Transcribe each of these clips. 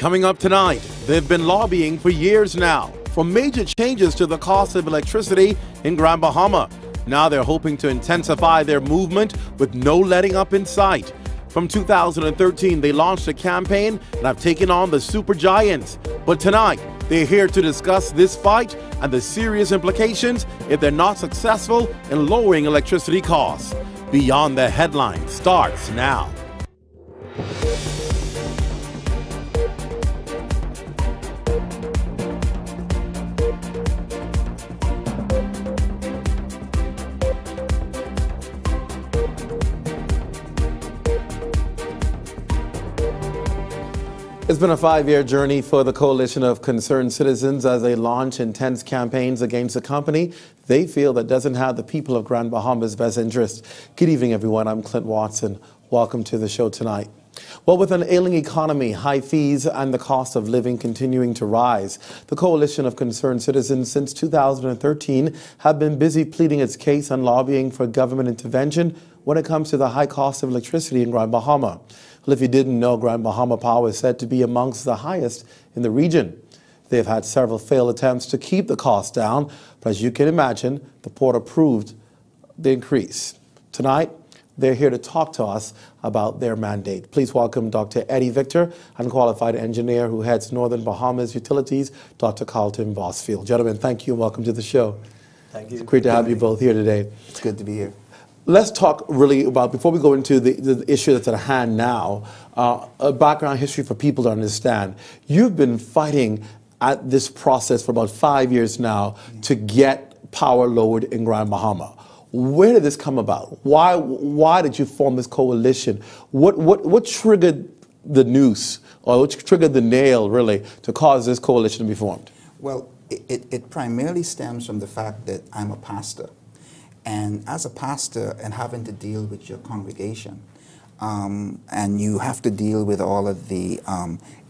Coming up tonight, they've been lobbying for years now for major changes to the cost of electricity in Grand Bahama. Now they're hoping to intensify their movement with no letting up in sight. From 2013, they launched a campaign and have taken on the super giants. But tonight, they're here to discuss this fight and the serious implications if they're not successful in lowering electricity costs. Beyond the Headlines starts now. It's been a 5-year journey for the Coalition of Concerned Citizens as they launch intense campaigns against a company they feel that doesn't have the people of Grand Bahama's best interest. Good evening, everyone. I'm Clint Watson. Welcome to the show tonight. Well, with an ailing economy, high fees, and the cost of living continuing to rise, the Coalition of Concerned Citizens since 2013 have been busy pleading its case and lobbying for government intervention when it comes to the high cost of electricity in Grand Bahama. Well, if you didn't know, Grand Bahama power is said to be amongst the highest in the region. They've had several failed attempts to keep the cost down, but as you can imagine, the port approved the increase. Tonight, they're here to talk to us about their mandate. Please welcome Dr. Eddie Victor, unqualified engineer who heads Northern Bahamas Utilities, Dr. Carlton Bosfield. Gentlemen, thank you and welcome to the show. Thank you. It's great to have you both here today. It's good to be here. Let's talk really about, before we go into the issue that's at hand now, a background history for people to understand. You've been fighting at this process for about 5 years now to get power lowered in Grand Bahama. Where did this come about? Why did you form this coalition? What triggered the noose, or what triggered the nail, really, to cause this coalition to be formed? Well, it primarily stems from the fact that I'm a pastor. And as a pastor and having to deal with your congregation, and you have to deal with all of the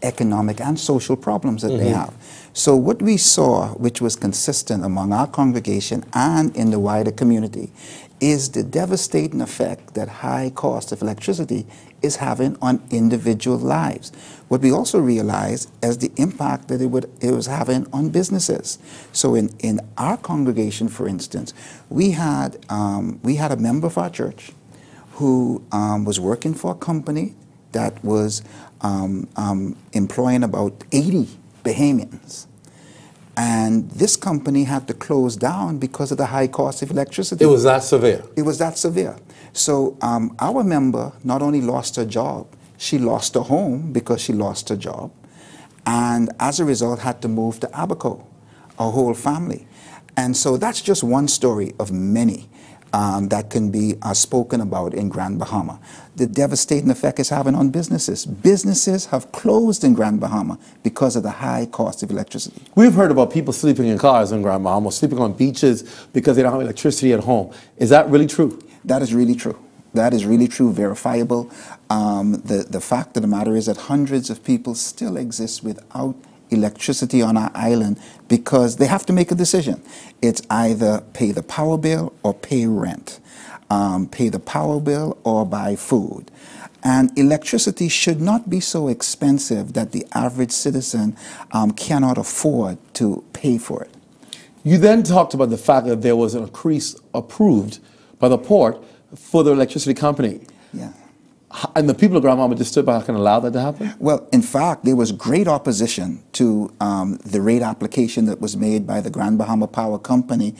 economic and social problems that they have. So what we saw, which was consistent among our congregation and in the wider community, is the devastating effect that high cost of electricity is having on individual lives. What we also realized is the impact that it was having on businesses. So in our congregation, for instance, we had a member of our church who was working for a company that was employing about 80 Bahamians. And this company had to close down because of the high cost of electricity. It was that severe? It was that severe. So our member not only lost her job, she lost her home because she lost her job. And as a result, had to move to Abaco, our whole family. And so that's just one story of many that can be spoken about in Grand Bahama. The devastating effect it's having on businesses. Businesses have closed in Grand Bahama because of the high cost of electricity. We've heard about people sleeping in cars in Grand Bahama, sleeping on beaches because they don't have electricity at home. Is that really true? That is really true. That is really true, verifiable. The fact of the matter is that hundreds of people still exist without electricity on our island because they have to make a decision. It's either pay the power bill or pay rent, pay the power bill or buy food. And electricity should not be so expensive that the average citizen cannot afford to pay for it. You then talked about the fact that there was an increase approved by the port for the electricity company. Yeah. And the people of Grand Bahama just stood back and allowed that to happen? Well, in fact, there was great opposition to the rate application that was made by the Grand Bahama Power Company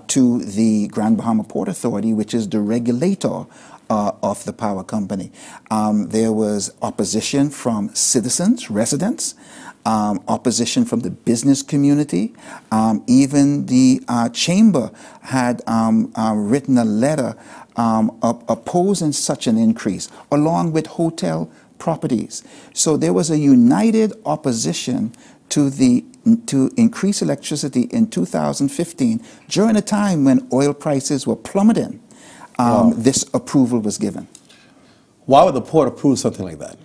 to the Grand Bahama Port Authority, which is the regulator of the power company. There was opposition from citizens, residents, opposition from the business community. Even the chamber had written a letter opposing such an increase, along with hotel properties. So there was a united opposition to increase electricity in 2015 during a time when oil prices were plummeting. Wow. This approval was given. Why would the port approve something like that?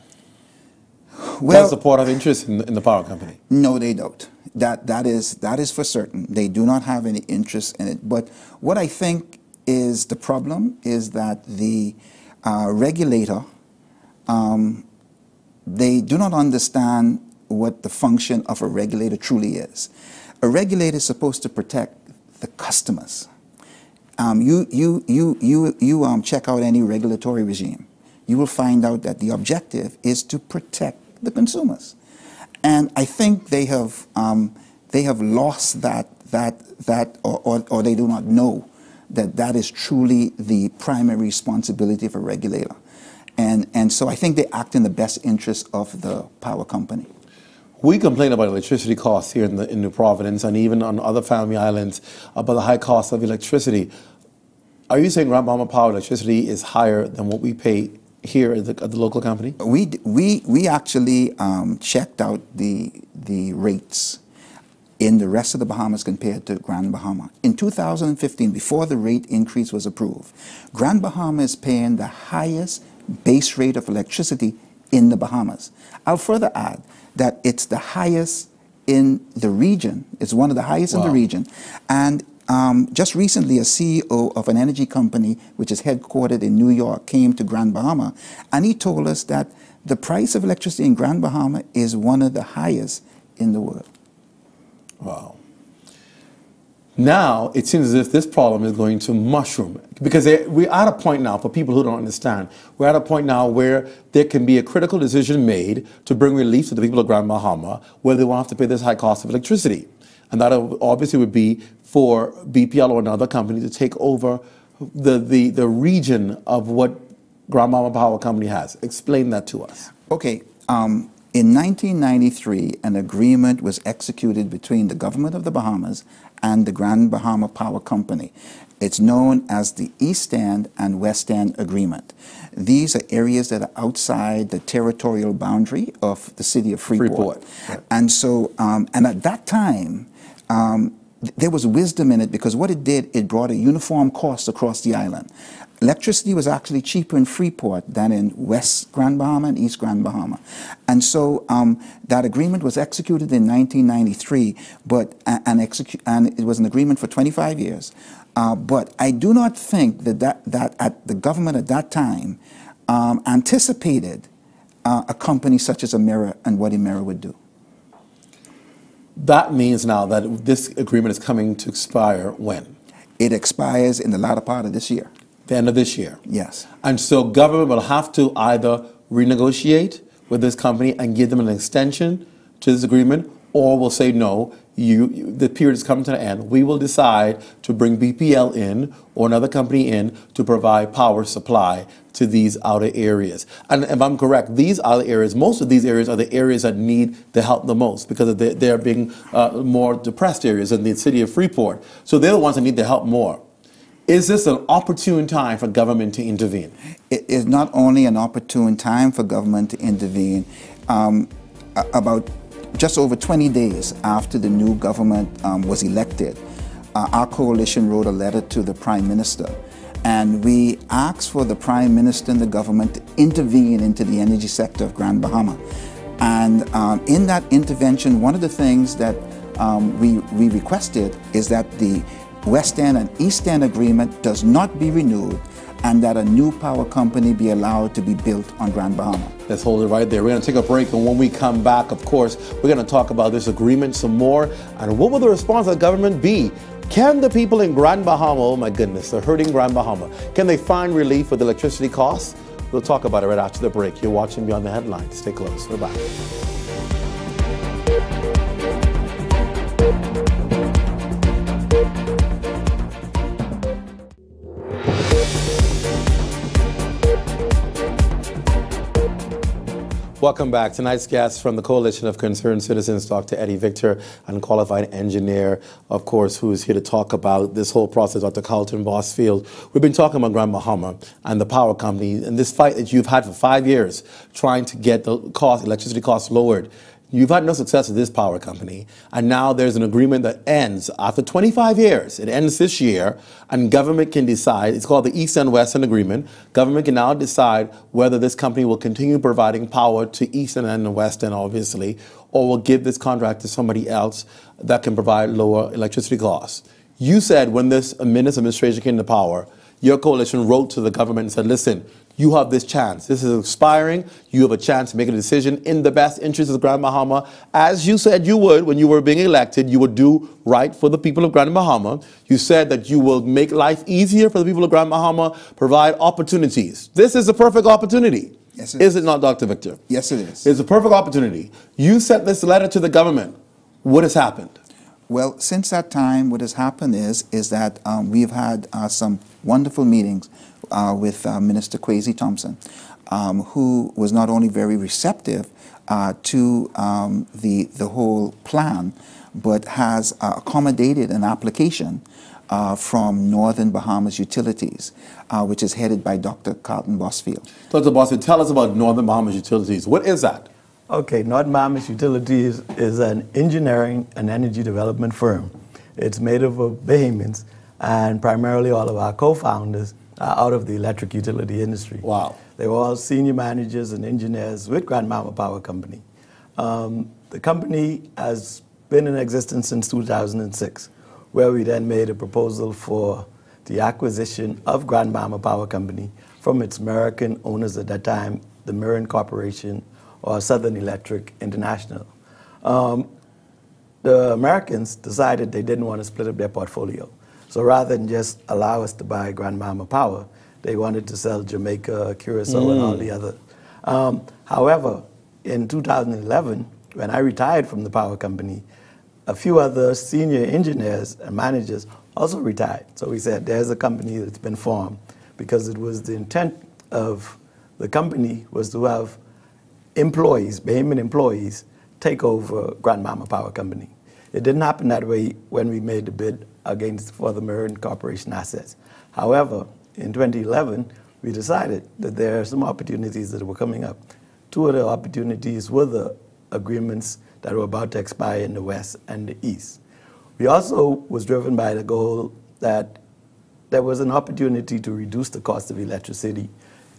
Well, does the port have interest in the power company? No, they don't. That is for certain. They do not have any interest in it. But what I think is the problem is that the regulator, they do not understand what the function of a regulator truly is. A regulator is supposed to protect the customers. You check out any regulatory regime, you will find out that the objective is to protect the consumers. And I think they have lost that, or they do not know that that is truly the primary responsibility of a regulator. And so I think they act in the best interest of the power company. We complain about electricity costs here in New Providence and even on other family islands about the high cost of electricity. Are you saying Grand Bahama Power electricity is higher than what we pay here at the local company? We actually checked out the rates in the rest of the Bahamas compared to Grand Bahama. In 2015, before the rate increase was approved, Grand Bahama is paying the highest base rate of electricity in the Bahamas. I'll further add that it's the highest in the region. It's one of the highest in the region. And just recently, a CEO of an energy company, which is headquartered in New York, came to Grand Bahama, and he told us that the price of electricity in Grand Bahama is one of the highest in the world. Wow. Now, it seems as if this problem is going to mushroom, because we're at a point now, for people who don't understand, we're at a point now where there can be a critical decision made to bring relief to the people of Grand Bahama, where they won't have to pay this high cost of electricity. And that obviously would be for BPL or another company to take over the region of what Grand Bahama Power Company has. Explain that to us. Okay. In 1993, an agreement was executed between the government of the Bahamas and the Grand Bahama Power Company. It's known as the East End and West End Agreement. These are areas that are outside the territorial boundary of the city of Freeport. Right. And so, and at that time, there was wisdom in it, because what it did, it brought a uniform cost across the island. Electricity was actually cheaper in Freeport than in West Grand Bahama and East Grand Bahama. And so that agreement was executed in 1993, and it was an agreement for 25 years. But I do not think that the government at that time anticipated a company such as Emera and what Emera would do. That means now that this agreement is coming to expire when? It expires in the latter part of this year. The end of this year? Yes. And so government will have to either renegotiate with this company and give them an extension to this agreement, or will say, no, the period is coming to an end. We will decide to bring BPL in or another company in to provide power supply to these outer areas. And if I'm correct, these outer areas, most of these areas are the areas that need the help the most, because they're being more depressed areas in the city of Freeport. So they're the ones that need the help more. Is this an opportune time for government to intervene? It is not only an opportune time for government to intervene. About just over 20 days after the new government was elected, our coalition wrote a letter to the Prime Minister, and we asked for the Prime Minister and the government to intervene into the energy sector of Grand Bahama. And in that intervention, one of the things that we requested is that the West End and East End agreement does not be renewed, and that a new power company be allowed to be built on Grand Bahama. Let's hold it right there. We're going to take a break, and when we come back, of course, we're going to talk about this agreement some more, and what will the response of the government be? Can the people in Grand Bahama, oh my goodness, they're hurting Grand Bahama, can they find relief with electricity costs? We'll talk about it right after the break. You're watching Beyond the Headlines. Stay close. We're back. Welcome back. Tonight's guest from the Coalition of Concerned Citizens, Dr. Eddie Victor, unqualified engineer, of course, who is here to talk about this whole process, Dr. Carlton Bosfield. We've been talking about Grand Bahama and the power company and this fight that you've had for 5 years trying to get the electricity costs lowered. You've had no success with this power company, and now there's an agreement that ends after 25 years. It ends this year, and government can decide. It's called the East and West End Agreement. Government can now decide whether this company will continue providing power to East End and West End, obviously, or will give this contract to somebody else that can provide lower electricity costs. You said when this administration came to power, your coalition wrote to the government and said, listen, you have this chance. This is expiring. You have a chance to make a decision in the best interest of Grand Bahama. As you said you would when you were being elected, you would do right for the people of Grand Bahama. You said that you will make life easier for the people of Grand Bahama, provide opportunities. This is a perfect opportunity. Yes, is it not, Dr. Victor? Yes, it is. It's a perfect opportunity. You sent this letter to the government. What has happened? Well, since that time, what has happened is that we've had some wonderful meetings with Minister Kwesi Thompson, who was not only very receptive to the whole plan, but has accommodated an application from Northern Bahamas Utilities, which is headed by Dr. Carlton Bosfield. Dr. Bosfield, tell us about Northern Bahamas Utilities. What is that? Okay, Northern Bahamas Utilities is an engineering and energy development firm. It's made up of Bahamians, and primarily all of our co-founders are out of the electric utility industry. Wow. They were all senior managers and engineers with Grand Bahama Power Company. The company has been in existence since 2006, where we then made a proposal for the acquisition of Grand Bahama Power Company from its American owners at that time, the Marin Corporation or Southern Electric International. The Americans decided they didn't want to split up their portfolio. So rather than just allow us to buy Grand Bahama Power, they wanted to sell Jamaica, Curacao, and all the other. However, in 2011, when I retired from the power company, a few other senior engineers and managers also retired. So we said, there's a company that's been formed, because it was the intent of the company was to have employees, Bahamian employees, take over Grand Bahama Power Company. It didn't happen that way when we made the bid for the Marin Corporation assets. However, in 2011, we decided that there are some opportunities that were coming up. Two of the opportunities were the agreements that were about to expire in the West and the East. We also was driven by the goal that there was an opportunity to reduce the cost of electricity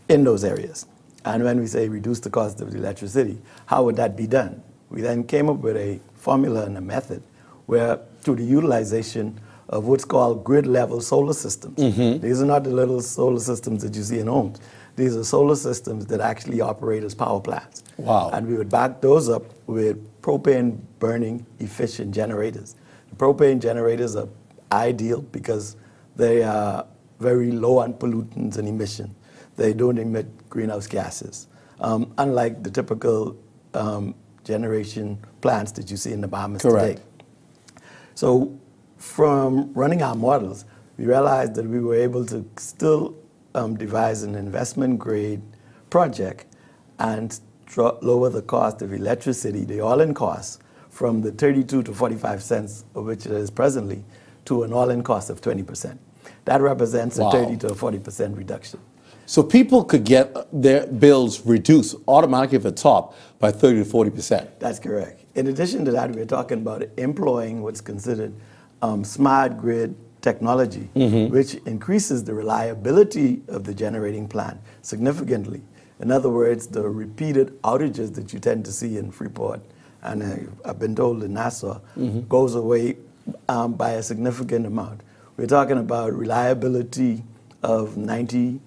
in those areas. And when we say reduce the cost of the electricity, how would that be done? We then came up with a formula and a method where, through the utilization of what's called grid-level solar systems. These are not the little solar systems that you see in homes. These are solar systems that actually operate as power plants. Wow. And we would back those up with propane-burning efficient generators. The propane generators are ideal because they are very low on pollutants and emission. They don't emit greenhouse gases, unlike the typical generation plants that you see in the Bahamas Correct. today. So from running our models, we realized that we were able to still devise an investment-grade project and lower the cost of electricity, the all-in cost, from the 32 to 45 cents, of which it is presently, to an all-in cost of 20%. That represents a 30 to 40% reduction. So people could get their bills reduced automatically at the top by 30 to 40%. That's correct. In addition to that, we're talking about employing what's considered smart grid technology, which increases the reliability of the generating plant significantly. In other words, the repeated outages that you tend to see in Freeport, and I've been told in Nassau, goes away by a significant amount. We're talking about reliability of 90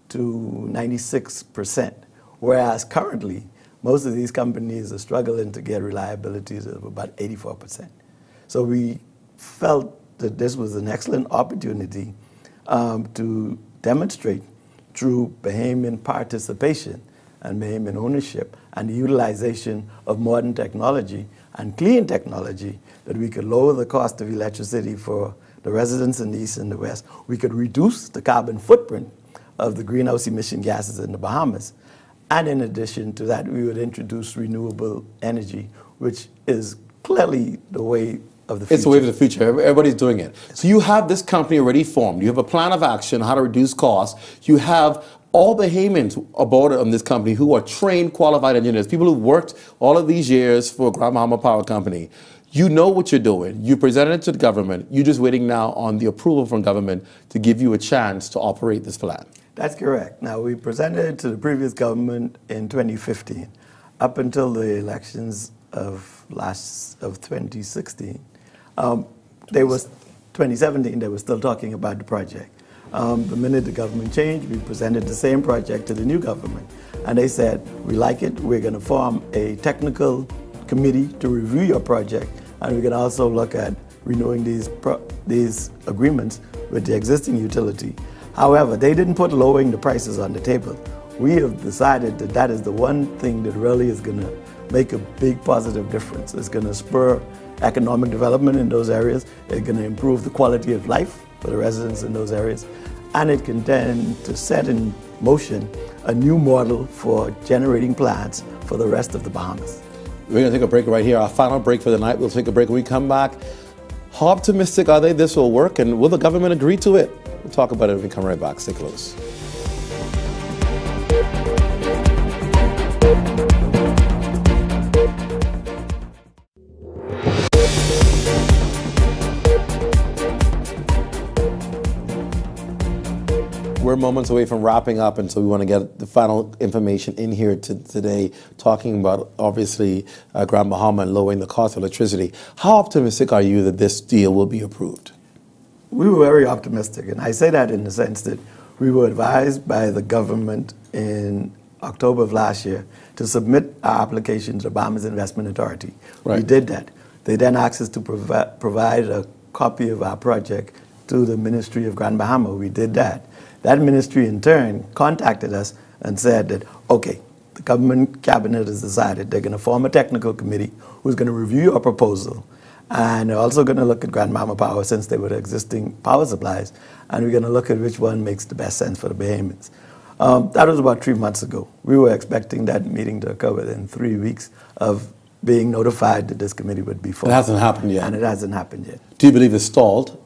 to 96%, whereas currently, most of these companies are struggling to get reliabilities of about 84%. So we felt that this was an excellent opportunity to demonstrate through Bahamian participation and Bahamian ownership and the utilization of modern technology and clean technology that we could lower the cost of electricity for the residents in the East and the West. We could reduce the carbon footprint of the greenhouse emission gases in the Bahamas. And in addition to that, we would introduce renewable energy, which is clearly the way of the future. It's the way of the future. Everybody's doing it. So you have this company already formed. You have a plan of action, how to reduce costs. You have all Bahamians aboard on this company who are trained, qualified engineers, people who've worked all of these years for Grand Bahama Power Company. You know what you're doing. You presented it to the government. You're just waiting now on the approval from government to give you a chance to operate this plan. That's correct. Now, we presented it to the previous government in 2015. Up until the elections of 2016, 2017, they were still talking about the project. The minute the government changed, we presented the same project to the new government. And they said, we like it, we're going to form a technical committee to review your project, and we can also look at renewing these agreements with the existing utility. However, they didn't put lowering the prices on the table. We have decided that that is the one thing that really is going to make a big positive difference. It's going to spur economic development in those areas. It's going to improve the quality of life for the residents in those areas. And it can tend to set in motion a new model for generating plants for the rest of the Bahamas. We're going to take a break right here, our final break for the night. We'll take a break when we come back. How optimistic are they this will work, and will the government agree to it? We'll talk about it when we come right back. Stay close. We're moments away from wrapping up, and so we want to get the final information in here today, talking about, obviously, Grand Bahama and lowering the cost of electricity. How optimistic are you that this deal will be approved? We were very optimistic, and I say that in the sense that we were advised by the government in October of last year to submit our application to the Bahamas Investment Authority. Right. We did that. They then asked us to provide a copy of our project to the Ministry of Grand Bahama. We did that. That ministry, in turn, contacted us and said that, okay, the government cabinet has decided they're going to form a technical committee who's going to review our proposal, and they're also going to look at Grand Bahama Power since they were the existing power supplies, and we're going to look at which one makes the best sense for the Bahamians. That was about 3 months ago. We were expecting that meeting to occur within 3 weeks of being notified that this committee would be formed. It hasn't happened yet. And it hasn't happened yet. Do you believe it's stalled?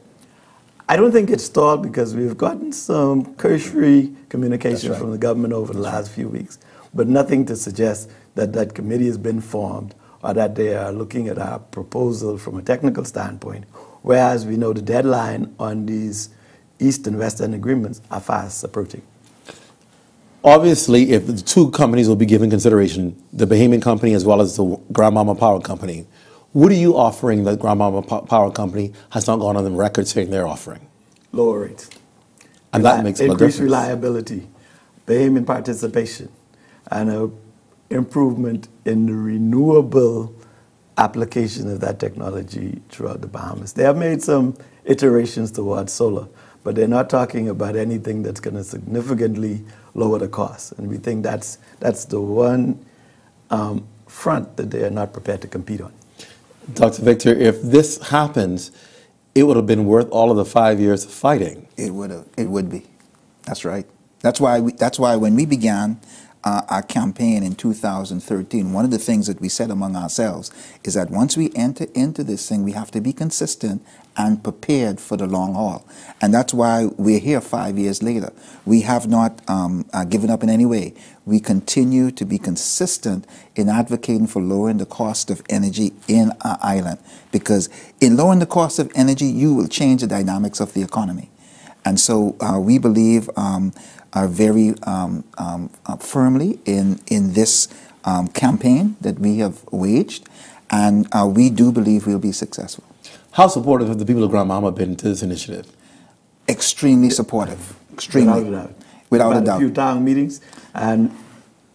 I don't think it's stalled because we've gotten some cursory communication from the government over the last few weeks, but nothing to suggest that that committee has been formed or that they are looking at our proposal from a technical standpoint, whereas we know the deadline on these East and West End agreements are fast approaching. Obviously, if the two companies will be given consideration, the Bahamian company as well as the Grand Bahama Power Company, what are you offering that Grand Bahama Power Company has not gone on the record saying they're offering? Lower rates. And that makes a difference. Increased reliability, Bahamian participation, and an improvement in the renewable application of that technology throughout the Bahamas. They have made some iterations towards solar, but they're not talking about anything that's going to significantly lower the cost. And we think that's the one front that they are not prepared to compete on. Dr. Victor, if this happens, it would have been worth all of the 5 years of fighting. It would have. It would be. That's right. That's why when we began our campaign in 2013, one of the things that we said among ourselves is that once we enter into this thing, we have to be consistent and prepared for the long haul. And that's why we're here 5 years later. We have not given up in any way. We continue to be consistent in advocating for lowering the cost of energy in our island. Because in lowering the cost of energy, you will change the dynamics of the economy. And so we believe very firmly in this campaign that we have waged, and we do believe we'll be successful. How supportive have the people of Grand Bahama been to this initiative? Extremely supportive. Extremely. Without a doubt. Without a doubt. A few town meetings, and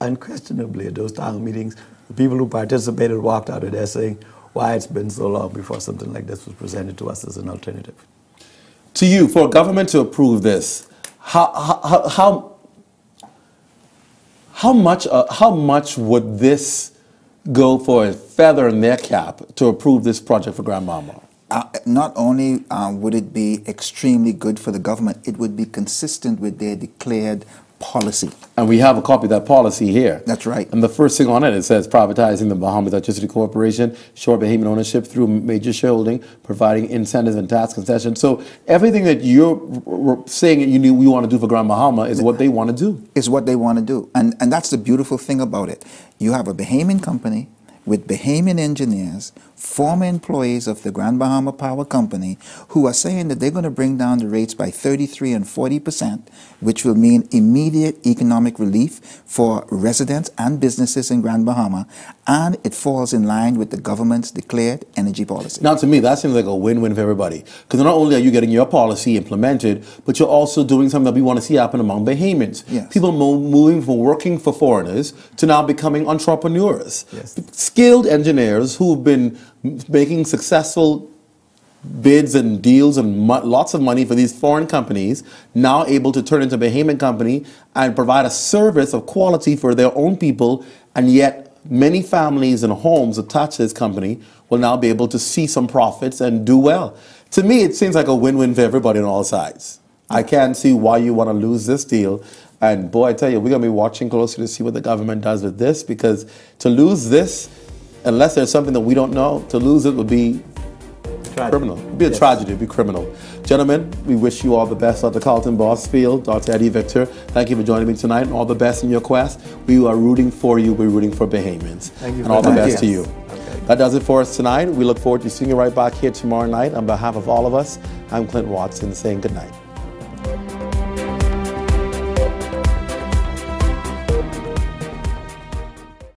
unquestionably at those town meetings, the people who participated walked out of there saying why it's been so long before something like this was presented to us as an alternative. To you, for a government to approve this, how much would this go for a feather in their cap to approve this project for Grand Bahama? Not only would it be extremely good for the government, it would be consistent with their declared policy. And we have a copy of that policy here. That's right. And the first thing on it, it says privatizing the Bahamas Electricity Corporation, short Bahamian ownership through major shareholding, providing incentives and tax concessions. So everything that you're saying that we want to do for Grand Bahama is what they want to do. Is what they want to do. And that's the beautiful thing about it. You have a Bahamian company with Bahamian engineers, former employees of the Grand Bahama Power Company, who are saying that they're going to bring down the rates by 33 and 40%, which will mean immediate economic relief for residents and businesses in Grand Bahama, and it falls in line with the government's declared energy policy. Now, to me, that seems like a win-win for everybody. Because not only are you getting your policy implemented, but you're also doing something that we want to see happen among Bahamians. Yes. People moving from working for foreigners to now becoming entrepreneurs. Yes. Skilled engineers who've been making successful bids and deals and lots of money for these foreign companies, now able to turn into a Bahamian company and provide a service of quality for their own people, and yet many families and homes attached to this company will now be able to see some profits and do well. To me, it seems like a win-win for everybody on all sides. I can't see why you want to lose this deal. And boy, I tell you, we're going to be watching closely to see what the government does with this, because to lose this, unless there's something that we don't know, to lose it would be criminal. It would be a tragedy. It would be criminal. Gentlemen, we wish you all the best. Dr. Carlton Bosfield, Dr. Eddie Victor, thank you for joining me tonight, and all the best in your quest. We are rooting for you. We're rooting for Bahamians. Thank you. And all the best to you. Okay. That does it for us tonight. We look forward to seeing you right back here tomorrow night. On behalf of all of us, I'm Clint Watson saying good night.